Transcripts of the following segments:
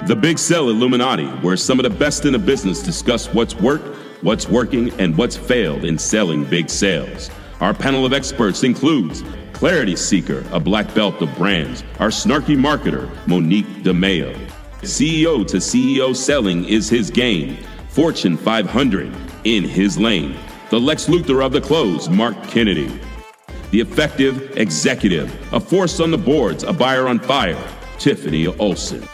The Big Sell Illuminati, where some of the best in the business discuss what's worked, what's working, and what's failed in selling big sales. Our panel of experts includes Clarity Seeker, a black belt of brands, our snarky marketer, Monique de Maio. CEO to CEO selling is his game. Fortune 500 in his lane. The Lex Luthor of the close, Mark Kennedy. The effective executive, a force on the boards, a buyer on fire, Tiffany Olson.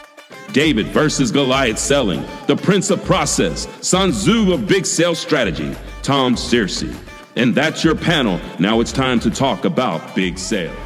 David versus Goliath selling, the prince of process, Sun Tzu of big sales strategy, Tom Searcy. And that's your panel. Now it's time to talk about big sales.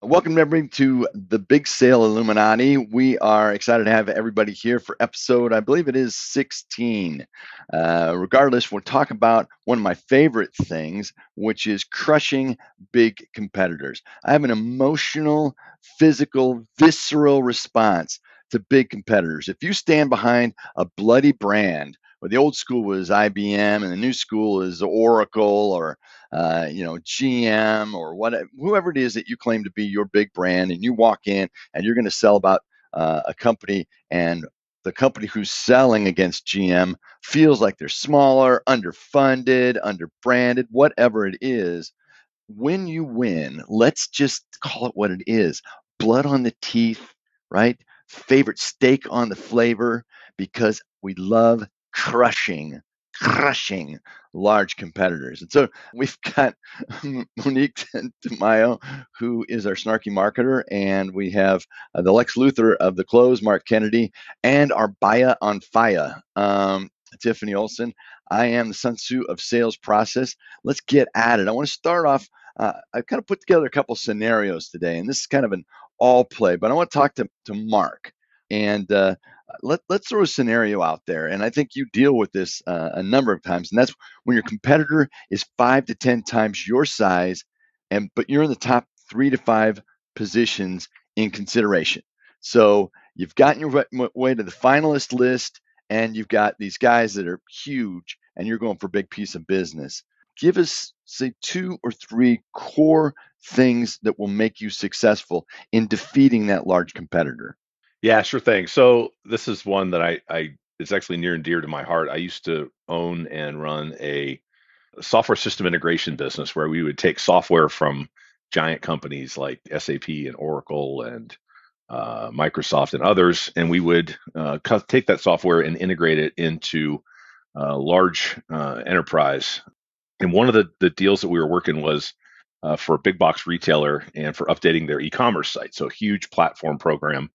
Welcome everybody to the Big Sale Illuminati. We are excited to have everybody here for episode, I believe it is 16. Regardless, we'll talk about one of my favorite things, which is crushing big competitors. I have an emotional, physical, visceral response to big competitors. If you stand behind a bloody brand, where the old school was IBM and the new school is Oracle or GM or whatever, whoever it is that you claim to be your big brand, and you walk in and you're going to sell about a company, and the company who's selling against GM feels like they're smaller, underfunded, underbranded, whatever it is. When you win, let's just call it what it is: blood on the teeth, right? Favorite steak on the flavor, because we love crushing large competitors. And so we've got Monique de Maio, who is our snarky marketer, and we have the Lex Luthor of the close, Mark Kennedy, and our buyer on fire, Tiffany Olson. I am the Sun Tzu of sales process. Let's get at it. I want to start off, I've kind of put together a couple scenarios today, and this is kind of an all play, but I want to talk to Mark. And let's throw a scenario out there, and I think you deal with this a number of times, and that's when your competitor is 5 to 10 times your size, but you're in the top 3 to 5 positions in consideration. So you've gotten your way to the finalist list, and you've got these guys that are huge, and you're going for a big piece of business. Give us, say, 2 or 3 core things that will make you successful in defeating that large competitor. Yeah, sure thing. So this is one that I it's actually near and dear to my heart. I used to own and run a software system integration business where we would take software from giant companies like SAP and Oracle and Microsoft and others, and we would take that software and integrate it into large enterprise. And one of the deals that we were working was for a big box retailer and for updating their e-commerce site. So a huge platform program.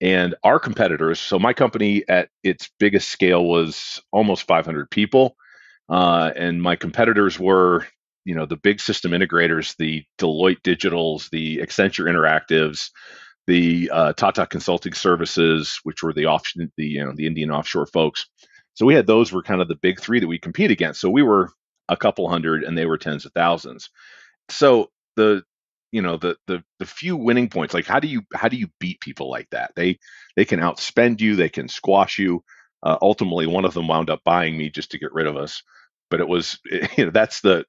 And our competitors, so my company at its biggest scale was almost 500 people. And my competitors were, the big system integrators, the Deloitte Digitals, the Accenture Interactives, the Tata Consulting Services, which were the Indian offshore folks. So we had those were kind of the big three that we compete against. So we were a couple hundred and they were tens of thousands. So the few winning points, like how do you beat people like that? They can outspend you, they can squash you. Ultimately, one of them wound up buying me just to get rid of us. But it was, that's the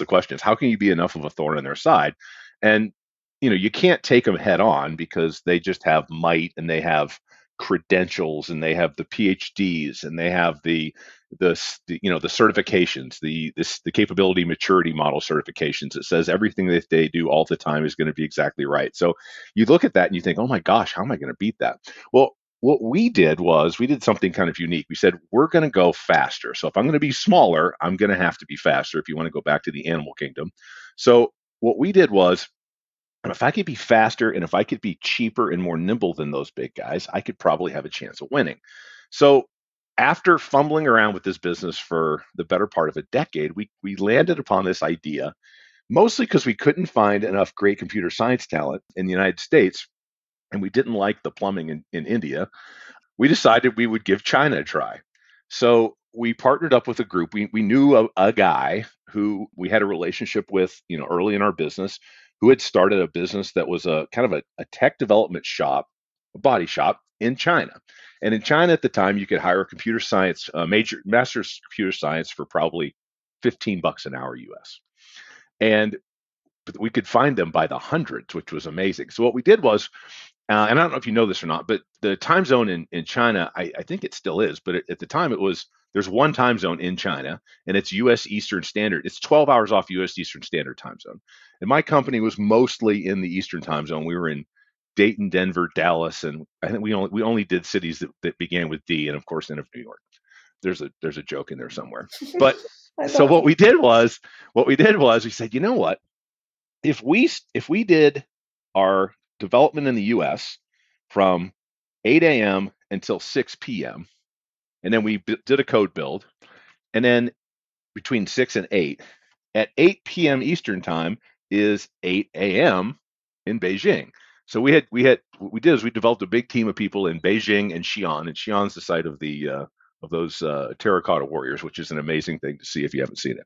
question: is how can you be enough of a thorn in their side? And you can't take them head on because they just have might and they have credentials and they have the PhDs and they have the certifications, the capability maturity model certifications. It says everything that they do all the time is going to be exactly right. So you look at that and you think, oh my gosh, how am I going to beat that? Well, what we did was we did something kind of unique. We said, we're going to go faster. So if I'm going to be smaller, I'm going to have to be faster if you want to go back to the animal kingdom. So what we did was, if I could be faster and if I could be cheaper and more nimble than those big guys, I could probably have a chance of winning. So after fumbling around with this business for the better part of a decade, we landed upon this idea, mostly because we couldn't find enough great computer science talent in the United States, and we didn't like the plumbing in India. We decided we would give China a try. So we partnered up with a group. We knew a guy who we had a relationship with, early in our business, who had started a business that was a kind of a tech development shop, a body shop in China. And in China at the time, you could hire a computer science, master's computer science for probably $15 an hour US. And we could find them by the hundreds, which was amazing. So what we did was And I don't know if you know this or not, but the time zone in China, I think it still is, but at the time there's one time zone in China, and it's U.S. Eastern Standard. It's 12 hours off U.S. Eastern Standard time zone. And my company was mostly in the Eastern time zone. We were in Dayton, Denver, Dallas, and I think we only did cities that began with D, and of course, N of New York. There's a joke in there somewhere. But so what we did was we said, you know what? If we did our development in the U.S. from 8 a.m. until 6 p.m., and then we did a code build, and then between 6 and 8, at 8 p.m. Eastern time is 8 a.m. in Beijing. So what we did is we developed a big team of people in Beijing and Xi'an, and Xi'an's the site of those terracotta warriors, which is an amazing thing to see if you haven't seen it.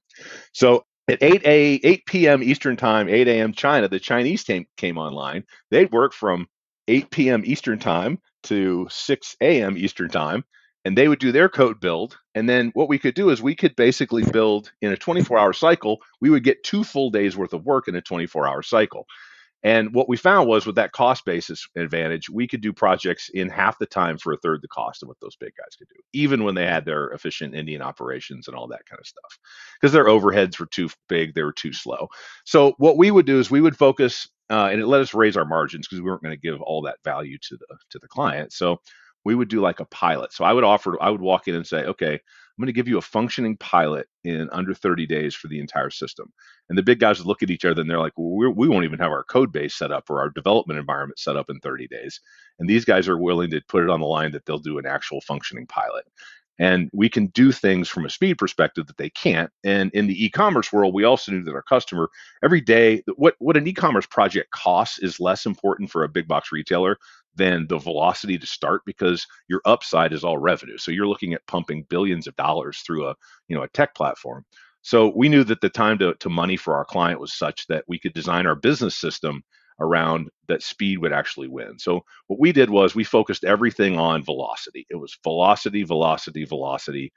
So at 8 p.m. Eastern time, 8 a.m. China, the Chinese team came online. They'd work from 8 p.m. Eastern time to 6 a.m. Eastern time, and they would do their code build. And then what we could do is we could basically build in a 24-hour cycle. We would get 2 full days worth of work in a 24-hour cycle. And what we found was with that cost basis advantage, we could do projects in half the time for a third the cost of what those big guys could do, even when they had their efficient Indian operations and all that kind of stuff, because their overheads were too big, they were too slow. So what we would do is we would focus, and it let us raise our margins because we weren't going to give all that value to the client. So we would do like a pilot. So I would walk in and say, okay, I'm going to give you a functioning pilot in under 30 days for the entire system. And the big guys would look at each other and they're like, well, we won't even have our code base set up or our development environment set up in 30 days. And these guys are willing to put it on the line that they'll do an actual functioning pilot. And we can do things from a speed perspective that they can't. And in the e-commerce world, we also knew that our customer every day, what an e-commerce project costs is less important for a big box retailer than the velocity to start, because your upside is all revenue. So you're looking at pumping billions of dollars through a tech platform. So we knew that the time to money for our client was such that we could design our business system around that speed would actually win. So what we did was we focused everything on velocity. It was velocity, velocity, velocity.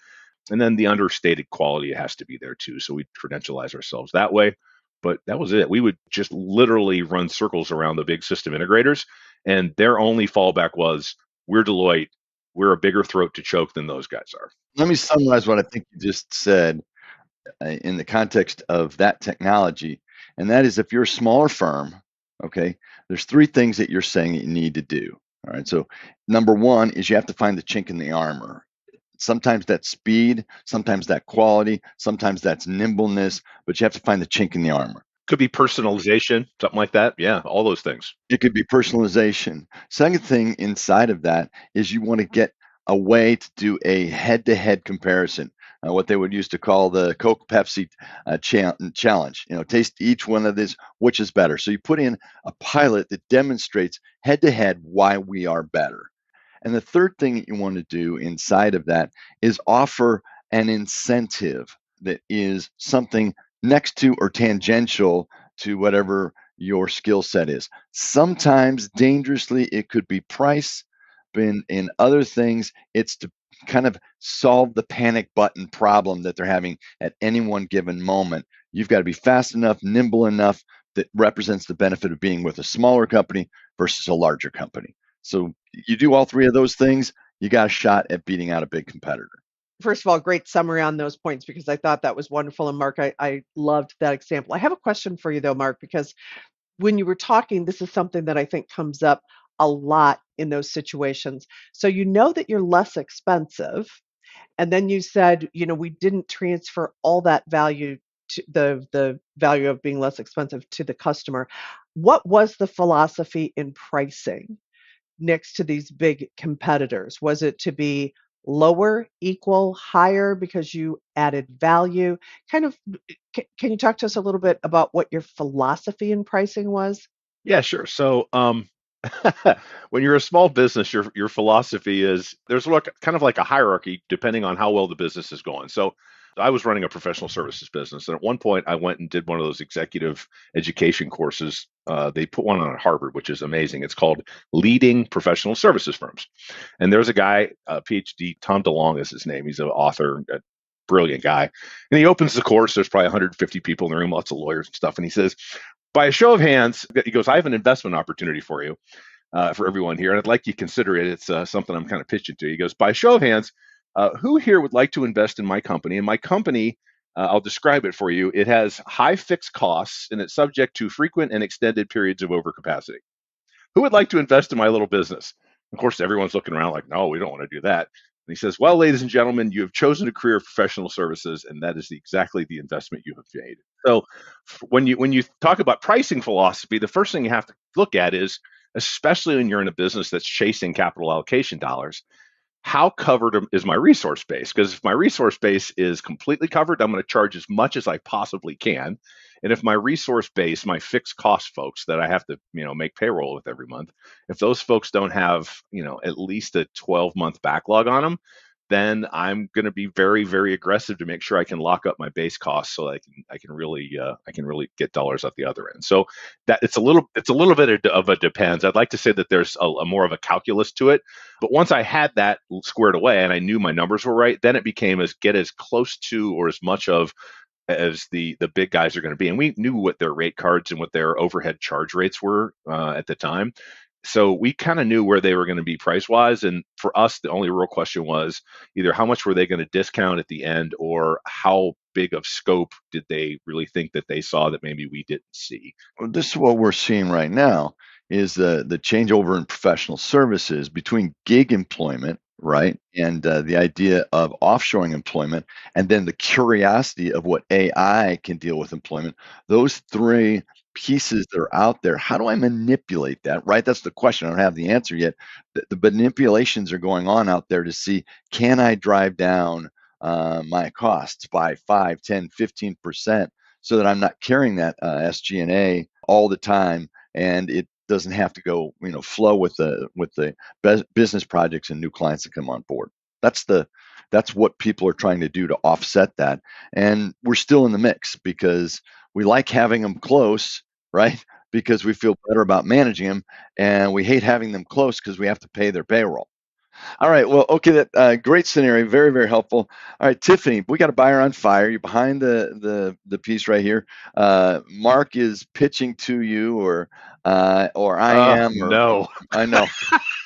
And then the understated quality has to be there too. So we credentialize ourselves that way. But that was it. We would just literally run circles around the big system integrators, and their only fallback was, we're Deloitte, we're a bigger throat to choke than those guys are. Let me summarize what I think you just said in the context of that technology. And that is, if you're a smaller firm, okay, there's 3 things that you're saying that you need to do. All right. So number 1 is you have to find the chink in the armor. Sometimes that's speed, sometimes that quality, sometimes that's nimbleness, but you have to find the chink in the armor. Could be personalization, something like that. Yeah, all those things. It could be personalization. Second thing inside of that is you want to get a way to do a head-to-head comparison, what they would used to call the Coke Pepsi challenge. Taste each one of these, which is better. So you put in a pilot that demonstrates head-to-head why we are better. And the third thing that you want to do inside of that is offer an incentive that is something next to or tangential to whatever your skill set is. Sometimes dangerously, it could be price, but in other things, it's to kind of solve the panic button problem that they're having at any one given moment. You've got to be fast enough, nimble enough that represents the benefit of being with a smaller company versus a larger company. So you do all 3 of those things, you got a shot at beating out a big competitor. First of all, great summary on those points, because I thought that was wonderful. And Mark, I loved that example. I have a question for you though, Mark, because when you were talking, this is something that I think comes up a lot in those situations. So you know that you're less expensive. And then you said, we didn't transfer all that value to the value of being less expensive to the customer. What was the philosophy in pricing next to these big competitors? Was it to be lower, equal, higher because you added value? Kind of, can you talk to us a little bit about what your philosophy in pricing was? Yeah, sure. So when you're a small business, your philosophy is there's kind of like a hierarchy depending on how well the business is going. So I was running a professional services business, and at one point I went and did one of those executive education courses. They put one on at Harvard, which is amazing. It's called Leading Professional Services Firms. And there's a guy, PhD, Tom DeLong is his name. He's an author, a brilliant guy. And he opens the course. There's probably 150 people in the room, lots of lawyers and stuff. And he says, by a show of hands, he goes, I have an investment opportunity for you. for everyone here, and I'd like you to consider it. It's something I'm kind of pitching to you. He goes, by show of hands, who here would like to invest in my company? And my company, I'll describe it for you. It has high fixed costs, and it's subject to frequent and extended periods of overcapacity. Who would like to invest in my little business? Of course, everyone's looking around like, no, we don't want to do that. And he says, well, ladies and gentlemen, you have chosen a career of professional services, and that is exactly the investment you have made. So when you talk about pricing philosophy, the first thing you have to look at is, especially when you're in a business that's chasing capital allocation dollars, how covered is my resource base? Because if my resource base is completely covered, I'm going to charge as much as I possibly can. And if my resource base, my fixed cost folks that I have to, make payroll with every month, if those folks don't have, at least a 12-month backlog on them, then I'm going to be very, very aggressive to make sure I can lock up my base costs so I can really get dollars at the other end. So that it's a little bit of a depends. I'd like to say that there's a more of a calculus to it, but once I had that squared away and I knew my numbers were right, then it became get as close to or as much of as the big guys are going to be. And we knew what their rate cards and what their overhead charge rates were at the time. So we kind of knew where they were going to be price wise. And for us, the only real question was either how much were they going to discount at the end, or how big of scope did they really think that they saw that maybe we didn't see. Well, this is what we're seeing right now is the changeover in professional services between gig employment, right, and the idea of offshoring employment, and then the curiosity of what AI can deal with employment. Those three pieces that are out there, how do I manipulate that, right? That's the question. I don't have the answer yet. The manipulations are going on out there to see, can I drive down my costs by 5, 10, 15%, so that I'm not carrying that SG&A all the time, and it doesn't have to go, flow with the business projects and new clients that come on board. That's what people are trying to do to offset that, and we're still in the mix because we like having them close, right? Because we feel better about managing them, and we hate having them close because we have to pay their payroll. All right. Well, okay. That great scenario. Very, very helpful. All right, Tiffany, we got a buyer on fire. You're behind the piece right here. Mark is pitching to you, or I am, or No. I know.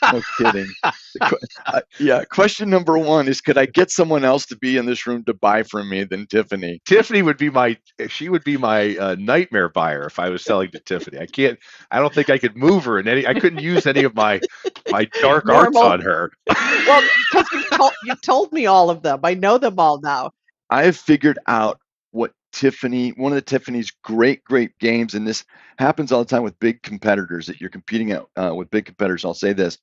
No kidding. Yeah. Question number one is, could I get someone else to be in this room to buy from me than Tiffany? Tiffany would be my nightmare buyer if I was selling to Tiffany. I don't think I could move her I couldn't use any of my dark arts on her. Well, because you told me all of them. I know them all now. I have figured out what one of Tiffany's great games, and this happens all the time with big competitors that you're competing with big competitors. I'll say this.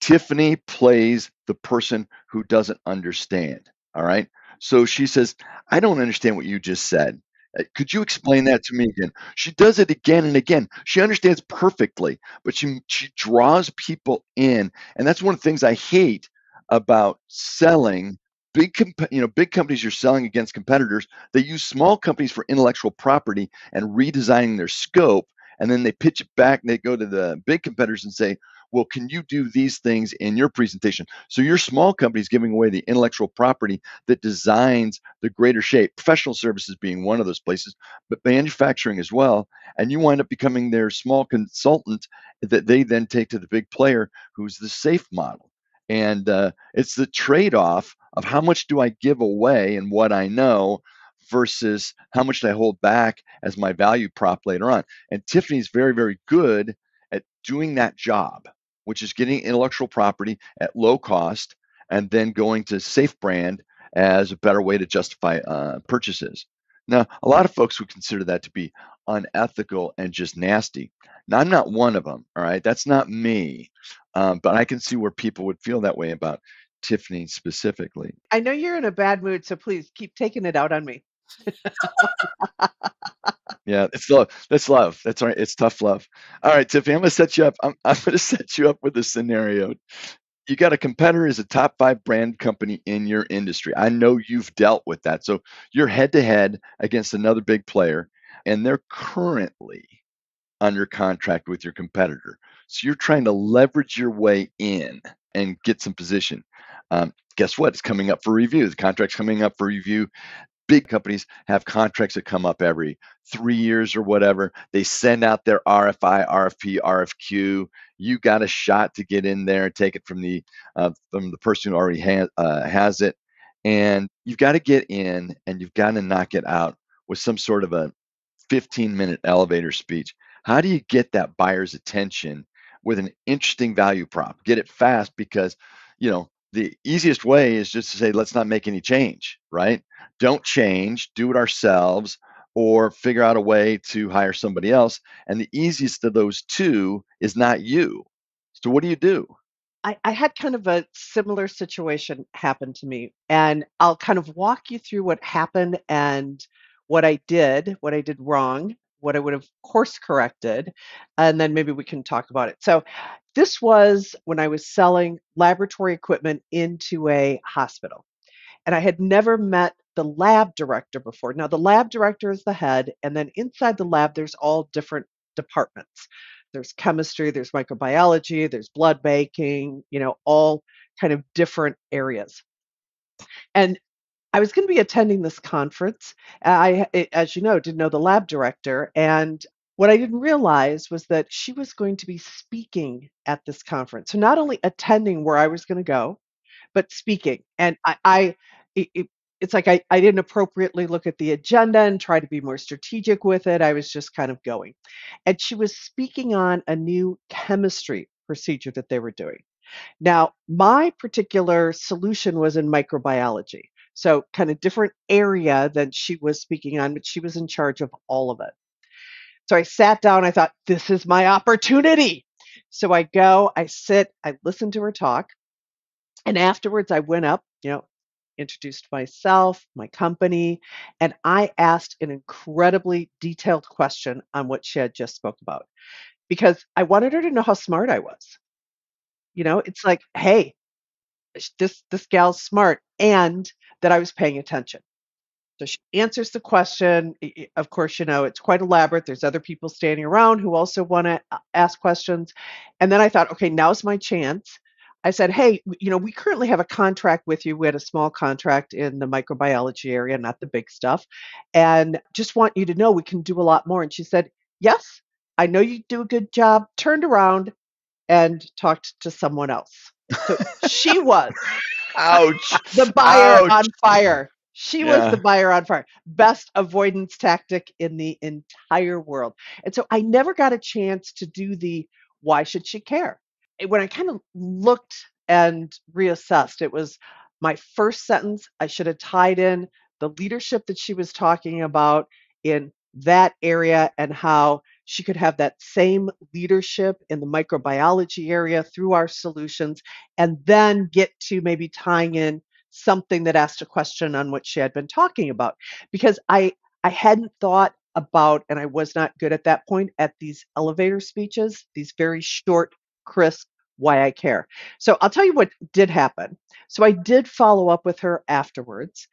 Tiffany plays the person who doesn't understand. All right. So she says, I don't understand what you just said. Could you explain that to me again? She does it again and again. She understands perfectly, but she draws people in. And that's one of the things I hate about selling. Big companies you're selling against competitors. They use small companies for intellectual property and redesigning their scope. And then they pitch it back and they go to the big competitors and say, well, can you do these things in your presentation? So your small company is giving away the intellectual property that designs the greater shape, professional services being one of those places, but manufacturing as well. And you wind up becoming their small consultant that they then take to the big player who's the safe model. And it's the trade-off of how much do I give away and what I know versus how much do I hold back as my value prop later on. And Tiffany's very, very good at doing that job, which is getting intellectual property at low cost and then going to safe brand as a better way to justify purchases. Now, a lot of folks would consider that to be unethical and just nasty. Now, I'm not one of them, all right? That's not me. But I can see where people would feel that way about Tiffany specifically. I know you're in a bad mood, so please keep taking it out on me. Yeah, it's love. That's love. That's all right. It's tough love. All right, Tiffany, I'm going to set you up. I'm going to set you up with a scenario. You got a competitor is a top 5 brand company in your industry. I know you've dealt with that. So you're head to head against another big player, and they're currently under contract with your competitor. So you're trying to leverage your way in and get some position. Guess what? It's coming up for review. The contract's coming up for review. big companies have contracts that come up every 3 years or whatever. They send out their RFI, RFP, RFQ. You got a shot to get in there and take it from the person who already has it, and you've got to get in and you've got to knock it out with some sort of a 15-minute elevator speech. How do you get that buyer's attention with an interesting value prop? Get it fast, because the easiest way is just to say, let's not make any change, right? Don't change, do it ourselves, or figure out a way to hire somebody else. And the easiest of those two is not you. So what do you do? I had kind of a similar situation happen to me, and I'll kind of walk you through what happened and what I did wrong, what I would have course corrected, and then maybe we can talk about it. So, this was when I was selling laboratory equipment into a hospital, and I had never met the lab director before. Now, the lab director is the head, and then inside the lab, there's all different departments. There's chemistry, there's microbiology, there's blood banking, all kind of different areas. And I was going to be attending this conference. As you know, didn't know the lab director. And what I didn't realize was that she was going to be speaking at this conference. So not only attending where I was going to go, but speaking. And it's like I didn't appropriately look at the agenda and try to be more strategic with it. I was just kind of going. And she was speaking on a new chemistry procedure that they were doing. Now, my particular solution was in microbiology. So, kind of different area than she was speaking on, but she was in charge of all of it. So I sat down, I thought, this is my opportunity. So I go, I sit, I listen to her talk. And afterwards, I went up, introduced myself, my company, and I asked an incredibly detailed question on what she had just spoke about because I wanted her to know how smart I was. It's like, hey, this gal's smart, and that I was paying attention. So she answers the question. Of course, it's quite elaborate. There's other people standing around who also want to ask questions. And then I thought, okay, now's my chance. I said, hey, we currently have a contract with you. We had a small contract in the microbiology area, not the big stuff. And just want you to know we can do a lot more. And she said, yes, I know you do a good job. Turned around and talked to someone else. So she was Ouch. the buyer Ouch. on fire. She was the Yeah. buyer on fire. Best avoidance tactic in the entire world. And so I never got a chance to do the why should she care? When I kind of looked and reassessed, it was my first sentence. I should have tied in the leadership that she was talking about in that area and how she could have that same leadership in the microbiology area through our solutions, and then get to maybe tying in something that asked a question on what she had been talking about. Because I hadn't thought about, and I was not good at that point at these elevator speeches, these very short, crisp, why I care. So I'll tell you what did happen. So I did follow up with her afterwards,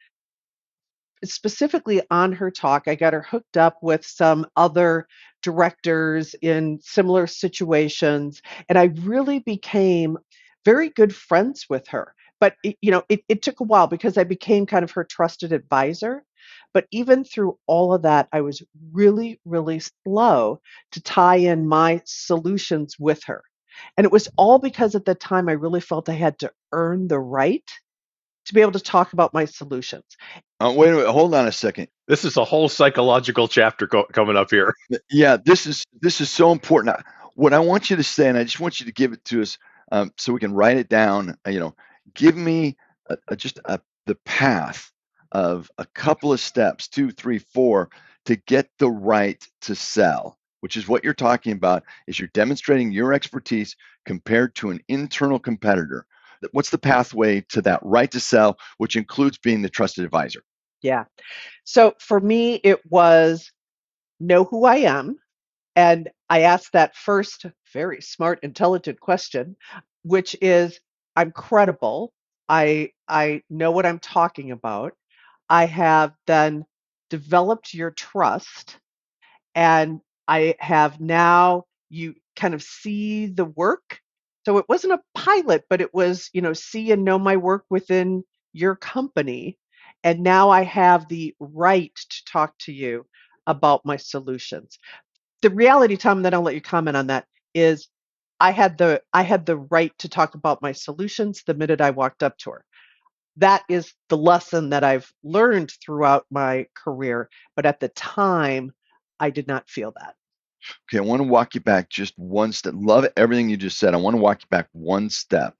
specifically on her talk. I got her hooked up with some other directors in similar situations, and I really became very good friends with her. But it took a while because I became kind of her trusted advisor. But even through all of that, I was really, really slow to tie in my solutions with her. And it was all because at the time I really felt I had to earn the right to be able to talk about my solutions. Wait a minute. Hold on a second. This is a whole psychological chapter coming up here. Yeah, this is so important. What I want you to say, and I just want you to give it to us, so we can write it down. Give me the path of a couple of steps, 2, 3, 4, to get the right to sell, which is what you're talking about. Is you're demonstrating your expertise compared to an internal competitor. What's the pathway to that right to sell, which includes being the trusted advisor? Yeah. So for me, it was know who I am. And I asked that first very smart, intelligent question, which is I'm credible. I know what I'm talking about. I have then developed your trust, and I have now you kind of see the work. So it wasn't a pilot, but it was, see and know my work within your company. And now I have the right to talk to you about my solutions. The reality, Tom, and then I'll let you comment on that, is I had the right to talk about my solutions the minute I walked up to her. That is the lesson that I've learned throughout my career, but at the time, I did not feel that. Okay, I want to walk you back just one step. Love everything you just said. I want to walk you back one step,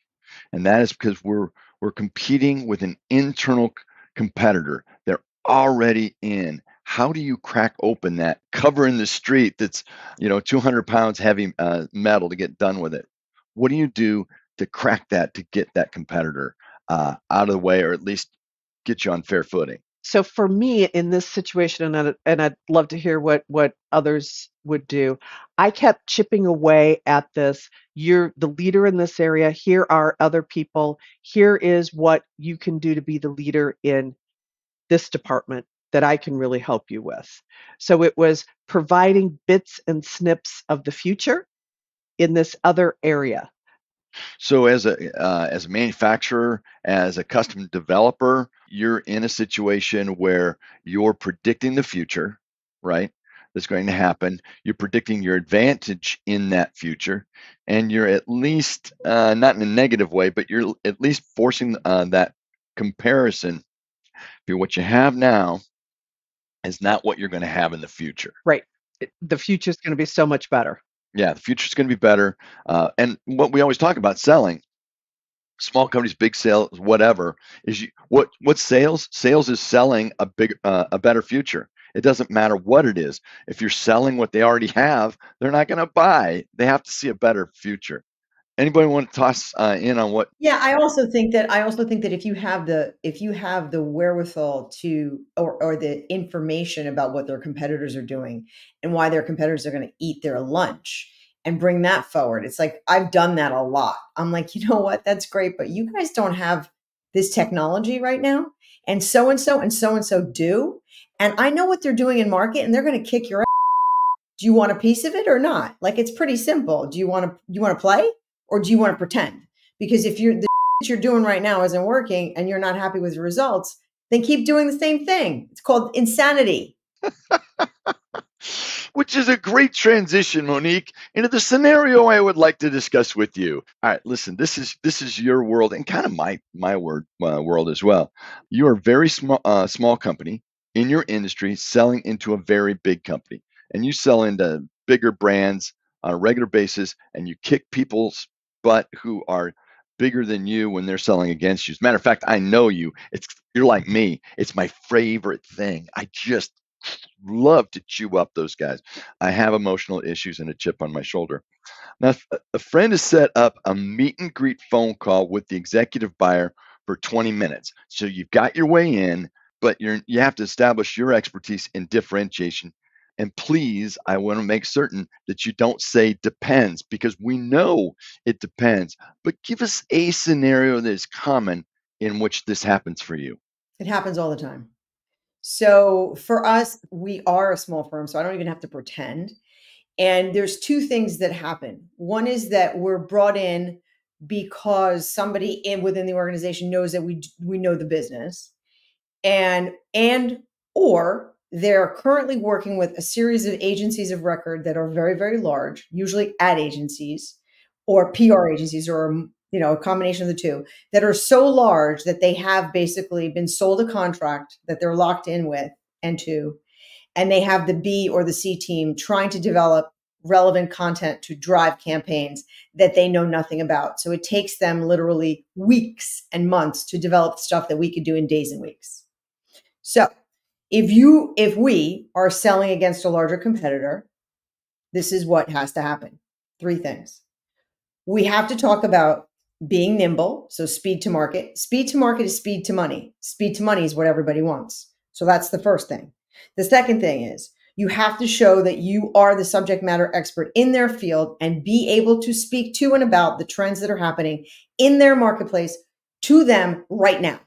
and that is because we're competing with an internal competitor. They're already in. How do you crack open that cover in the street that's 200 pounds heavy metal to get done with it? What do you do to crack that to get that competitor out of the way, or at least get you on fair footing? So for me in this situation, and I'd love to hear what others would do, I kept chipping away at this. You're the leader in this area. Here are other people. Here is what you can do to be the leader in this department that I can really help you with. So it was providing bits and snips of the future in this other area. So as a manufacturer, as a custom developer, you're in a situation where you're predicting the future, right? That's going to happen. You're predicting your advantage in that future, and you're at least not in a negative way, but you're at least forcing that comparison. What you have now is not what you're going to have in the future. Right. The future is going to be so much better. Yeah, the future's going to be better. And what we always talk about selling, small companies, big sales, whatever, is what sales? Sales is selling a better future. It doesn't matter what it is. If you're selling what they already have, they're not going to buy. They have to see a better future. Anybody want to toss in on what? Yeah, I also think that if you have the wherewithal to or the information about what their competitors are doing and why their competitors are going to eat their lunch and bring that forward. It's like I've done that a lot. I'm like, you know what? That's great, but you guys don't have this technology right now. And so and so and so and so do. And I know what they're doing in market and they're going to kick your ass. Do you want a piece of it or not? Like it's pretty simple. Do you want to play or do you want to pretend? Because if the you're doing right now isn't working and you're not happy with the results, then keep doing the same thing. It's called insanity. Which is a great transition, Monique, into the scenario I would like to discuss with you. All right, listen, this is your world and kind of my world as well. You are a very small company in your industry selling into a very big company, and you sell into bigger brands on a regular basis, and you kick people's butt who are bigger than you when they're selling against you. As a matter of fact, I know you. You're like me. It's my favorite thing. I just love to chew up those guys. I have emotional issues and a chip on my shoulder. Now, a friend has set up a meet and greet phone call with the executive buyer for 20 minutes. So you've got your way in, but you have to establish your expertise in differentiation. And please, I want to make certain that you don't say depends, because we know it depends. But give us a scenario that is common in which this happens for you. It happens all the time. So for us, we are a small firm, so I don't even have to pretend. And there's two things that happen. One is that we're brought in because somebody within the organization knows that we know the business, and or they're currently working with a series of agencies of record that are very, very large, usually ad agencies or PR agencies, or a combination of the two, that are so large that they have basically been sold a contract that they're locked in with and they have the B or the C team trying to develop relevant content to drive campaigns that they know nothing about. So it takes them literally weeks and months to develop stuff that we could do in days and weeks. So if we are selling against a larger competitor, this is what has to happen. Three things. We have to talk about being nimble. So speed to market. Speed to market is speed to money. Speed to money is what everybody wants. So that's the first thing. The second thing is you have to show that you are the subject matter expert in their field and be able to speak to and about the trends that are happening in their marketplace to them right now.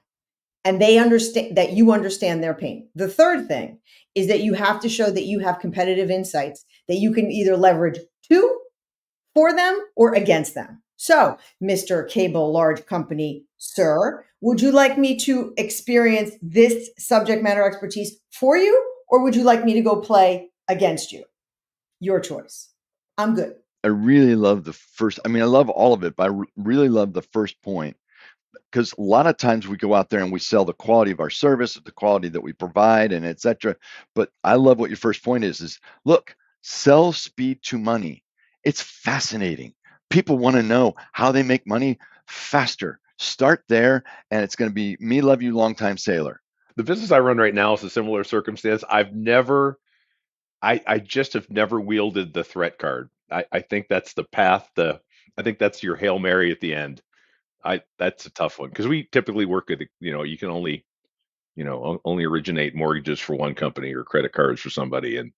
And they understand that you understand their pain. The third thing is that you have to show that you have competitive insights that you can either leverage for them or against them. So, Mr. Cable Large Company, sir, would you like me to experience this subject matter expertise for you, or would you like me to go play against you? Your choice. I'm good. I really love I love all of it, but I really love the first point, because a lot of times we go out there and we sell the quality of our service, the quality that we provide, and etc. But I love what your first point is look, sell speed to money. It's fascinating. People want to know how they make money faster. Start there, and it's going to be me love you long time sailor. The business I run right now is a similar circumstance. I just have never wielded the threat card. I think that's the path. I think that's your Hail Mary at the end. That's a tough one because we typically work at, you can only, only originate mortgages for one company or credit cards for somebody, and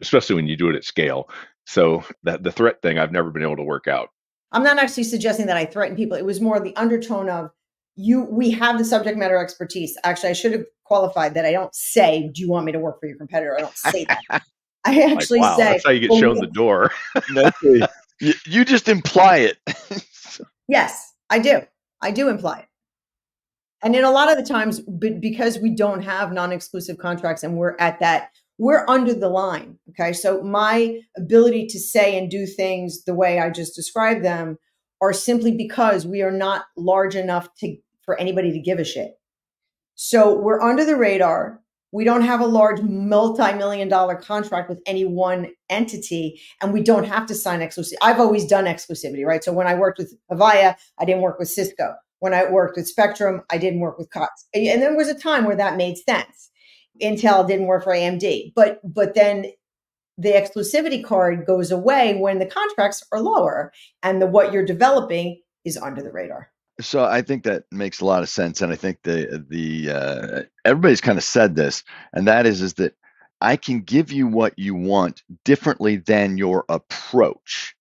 especially when you do it at scale. So that the threat thing, I've never been able to work out. I'm not actually suggesting that I threaten people. It was more the undertone of we have the subject matter expertise. Actually, I should have qualified that. I don't say, do you want me to work for your competitor? I don't say that. I actually wow, say, that's how you get shown the door. You just imply it. Yes, I do. I do imply it. And in a lot of the times, because we don't have non-exclusive contracts and we're under the line. Okay. So my ability to say and do things the way I just described them are simply because we are not large enough for anybody to give a shit. So we're under the radar. We don't have a large multi-million-dollar contract with any one entity, and we don't have to sign exclusivity. I've always done exclusivity, right? So when I worked with Avaya, I didn't work with Cisco. When I worked with Spectrum, I didn't work with Cox. And there was a time where that made sense. Intel didn't work for AMD, but then the exclusivity card goes away when the contracts are lower and what you're developing is under the radar. So I think that makes a lot of sense, and I think the everybody's kind of said this, and that is that I can give you what you want differently than your approach,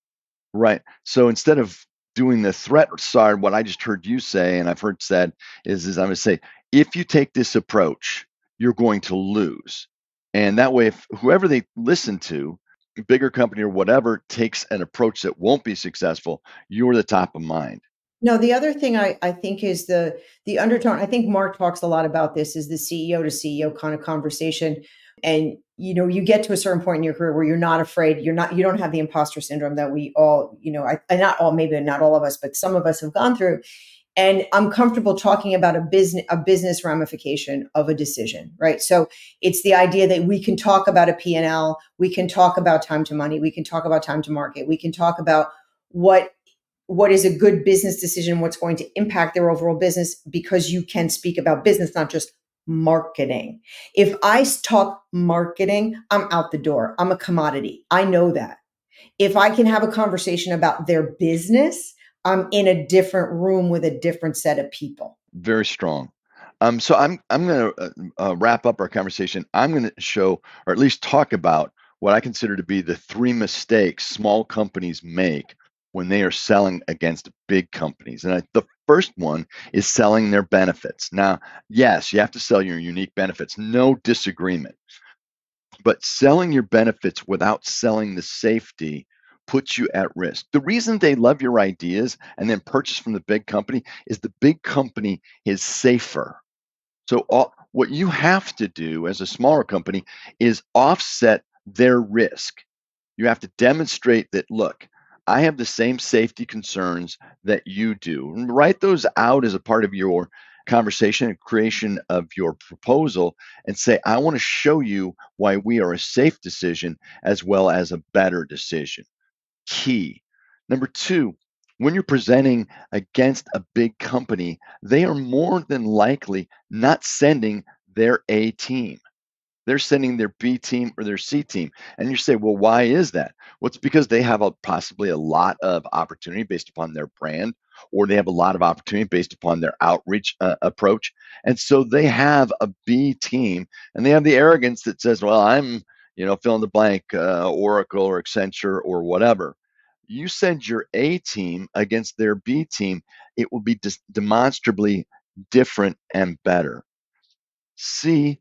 right? So instead of doing the threat side, what I just heard you say, and I've heard said, is I'm going to say, if you take this approach, you're going to lose, and that way, if whoever they listen to, bigger company or whatever, takes an approach that won't be successful, you're the top of mind. No, the other thing I think is the undertone. I think Mark talks a lot about this, is the CEO to CEO kind of conversation. And, you get to a certain point in your career where you're not afraid, you don't have the imposter syndrome that we all, maybe not all of us, but some of us have gone through. And I'm comfortable talking about a business ramification of a decision, right? So it's the idea that we can talk about a P&L, we can talk about time to money, we can talk about time to market, we can talk about what is a good business decision, what's going to impact their overall business, because you can speak about business, not just marketing. If I talk marketing, I'm out the door. I'm a commodity. I know that. If I can have a conversation about their business, I'm in a different room with a different set of people. Very strong. So I'm going to wrap up our conversation. I'm going to show, or at least talk about, what I consider to be the 3 mistakes small companies make when they are selling against big companies. And the first one is selling their benefits. Now, yes, you have to sell your unique benefits, no disagreement. But selling your benefits without selling the safety puts you at risk. The reason they love your ideas and then purchase from the big company is the big company is safer. So what you have to do as a smaller company is offset their risk. You have to demonstrate that, look, I have the same safety concerns that you do. Write those out as a part of your conversation and creation of your proposal, and say, I want to show you why we are a safe decision as well as a better decision. Key. Number 2, when you're presenting against a big company, they are more than likely not sending their A team. They're sending their B team or their C team. And you say, well, why is that? Well, it's because they have possibly a lot of opportunity based upon their brand, or they have a lot of opportunity based upon their outreach approach. And so they have a B team, and they have the arrogance that says, well, I'm, fill in the blank, Oracle or Accenture or whatever. You send your A team against their B team, it will be demonstrably different and better. C,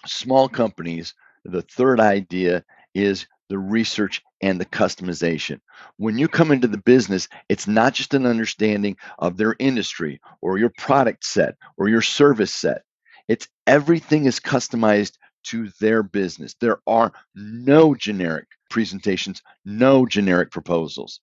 small companies, the third idea is the research, and the customization. When you come into the business, it's not just an understanding of their industry or your product set or your service set. It's everything is customized to their business. There are no generic presentations, no generic proposals.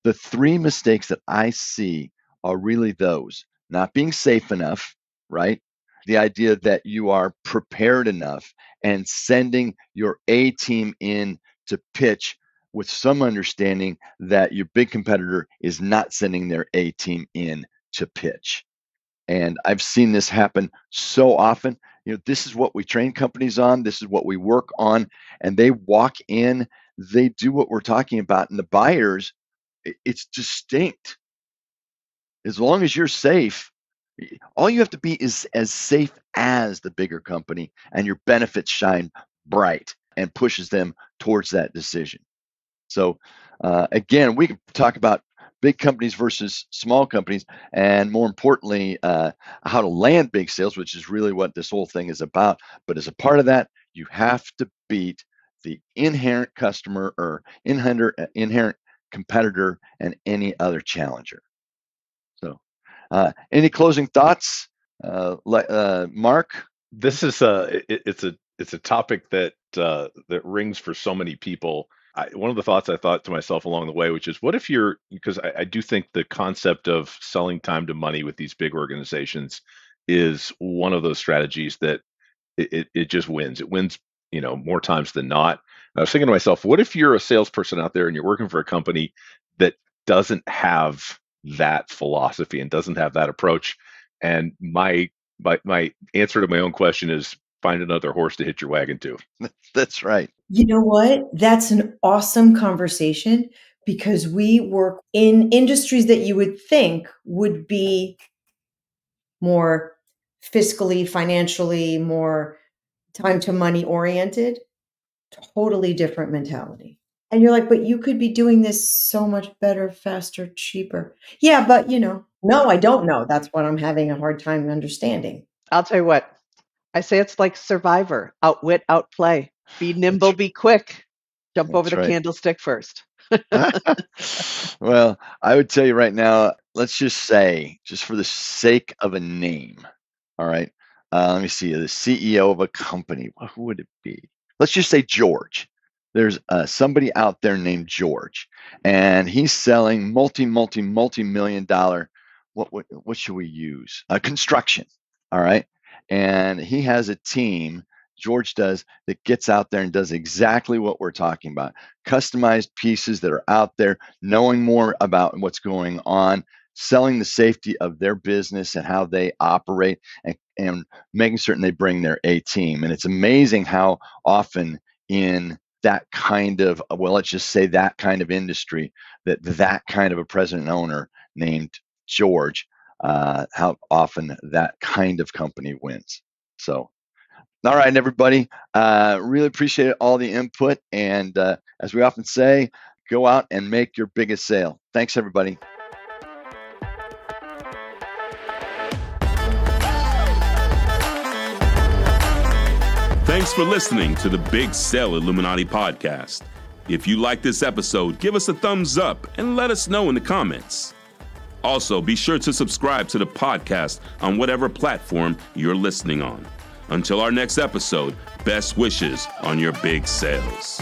The three mistakes that I see are really those: not being safe enough, right? The idea that you are prepared enough and sending your A team in to pitch with some understanding that your big competitor is not sending their A team in to pitch. And I've seen this happen so often. This is what we train companies on. This is what we work on. And they walk in, they do what we're talking about. And the buyers, it's distinct. As long as you're safe, all you have to be is as safe as the bigger company, and your benefits shine bright and pushes them towards that decision. So again, we can talk about big companies versus small companies, and more importantly, how to land big sales, which is really what this whole thing is about. But as a part of that, you have to beat the inherent customer or inherent competitor and any other challenger. So any closing thoughts, Mark? This is it's a topic that rings for so many people. One of the thoughts I thought to myself along the way, which is, what if because I do think the concept of selling time to money with these big organizations is one of those strategies that it just wins. It wins, more times than not. I was thinking to myself, what if you're a salesperson out there and you're working for a company that doesn't have that philosophy and doesn't have that approach? And my answer to my own question is, find another horse to hit your wagon to. That's right. You know what? That's an awesome conversation, because we work in industries that you would think would be more fiscally, financially, more time to money oriented. Totally different mentality. And you're like, but you could be doing this so much better, faster, cheaper. Yeah, but no, I don't know. That's what I'm having a hard time understanding. I'll tell you what. I say it's like Survivor: outwit, outplay. Be nimble, be quick. Jump over the candlestick first. Well, I would tell you right now, let's just say, just for the sake of a name, all right, let me see, the CEO of a company, who would it be? Let's just say George. There's somebody out there named George, and he's selling multi-million dollar, what should we use? Construction, all right? And he has a team, George does, that gets out there and does exactly what we're talking about. Customized pieces that are out there, knowing more about what's going on, selling the safety of their business and how they operate, and making certain they bring their A team. And it's amazing how often in that kind of, well, let's just say that kind of industry, that kind of a president and owner named George, how often that kind of company wins. So, all right, everybody, really appreciate all the input. And as we often say, go out and make your biggest sale. Thanks, everybody. Thanks for listening to the Big Sale Illuminati podcast. If you like this episode, give us a thumbs up and let us know in the comments. Also, be sure to subscribe to the podcast on whatever platform you're listening on. Until our next episode, best wishes on your big sales.